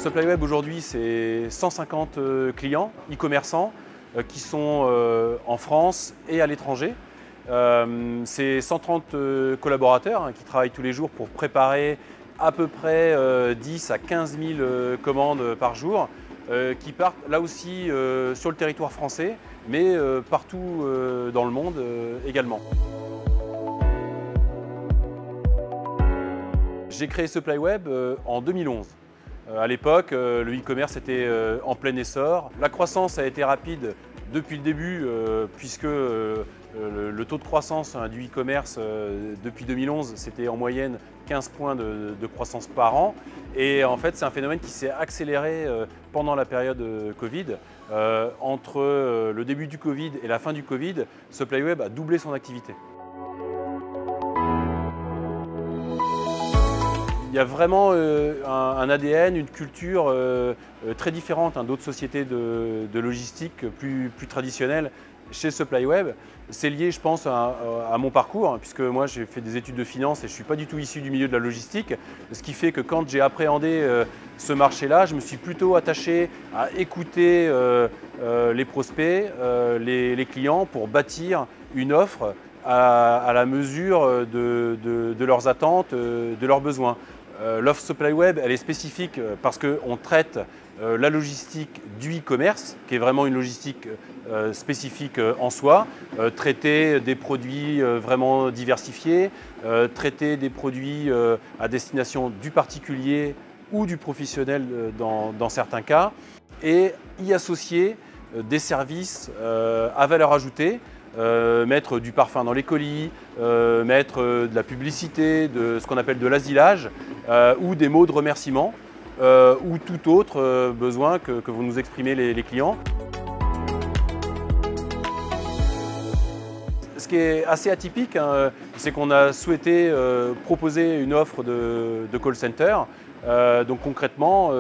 Supply-Web aujourd'hui, c'est 150 clients, e-commerçants, qui sont en France et à l'étranger. C'est 130 collaborateurs qui travaillent tous les jours pour préparer à peu près 10 à 15 000 commandes par jour, qui partent là aussi sur le territoire français, mais partout dans le monde également. J'ai créé Supply-Web en 2011. À l'époque, le e-commerce était en plein essor. La croissance a été rapide depuis le début, puisque le taux de croissance du e-commerce depuis 2011, c'était en moyenne 15 points de croissance par an. Et en fait, c'est un phénomène qui s'est accéléré pendant la période Covid. Entre le début du Covid et la fin du Covid, Supply-Web a doublé son activité. Il y a vraiment un ADN, une culture très différente d'autres sociétés de logistique plus traditionnelles chez Supply-Web. C'est lié, je pense, à mon parcours, puisque moi j'ai fait des études de finance et je ne suis pas du tout issu du milieu de la logistique. Ce qui fait que quand j'ai appréhendé ce marché-là, je me suis plutôt attaché à écouter les prospects, les clients, pour bâtir une offre à la mesure de leurs attentes, de leurs besoins. L'offre Supply-Web, elle est spécifique parce qu'on traite la logistique du e-commerce, qui est vraiment une logistique spécifique en soi, traiter des produits vraiment diversifiés, traiter des produits à destination du particulier ou du professionnel dans certains cas, et y associer des services à valeur ajoutée, mettre du parfum dans les colis, mettre de la publicité, de ce qu'on appelle de l'asilage, ou des mots de remerciement, ou tout autre besoin que vont nous exprimer les clients. Ce qui est assez atypique, c'est qu'on a souhaité proposer une offre de call center. Donc concrètement,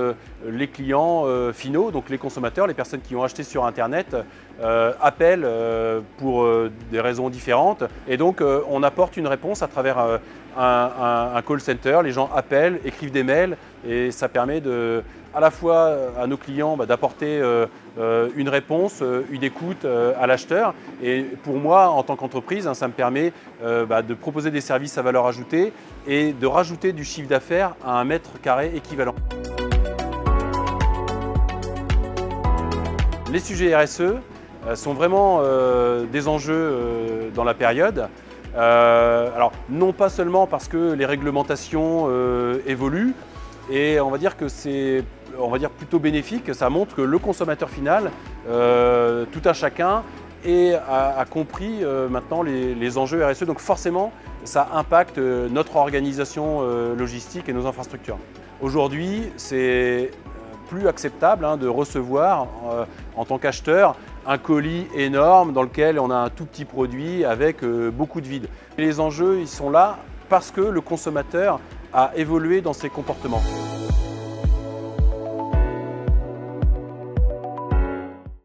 les clients finaux, donc les consommateurs, les personnes qui ont acheté sur Internet, appellent pour des raisons différentes. Et donc on apporte une réponse à travers un call center. Les gens appellent, écrivent des mails, et ça permet à la fois à nos clients d'apporter une réponse, une écoute à l'acheteur. Et pour moi, en tant qu'entreprise, ça me permet de proposer des services à valeur ajoutée et de rajouter du chiffre d'affaires à un mètre carré équivalent. Les sujets RSE sont vraiment des enjeux dans la période. Alors, non pas seulement parce que les réglementations évoluent, et on va dire que c'est plutôt bénéfique. Ça montre que le consommateur final, tout un chacun, a compris maintenant les enjeux RSE. Donc forcément, ça impacte notre organisation logistique et nos infrastructures. Aujourd'hui, c'est plus acceptable de recevoir en tant qu'acheteur un colis énorme dans lequel on a un tout petit produit avec beaucoup de vide. Et les enjeux, ils sont là parce que le consommateur a évolué dans ses comportements.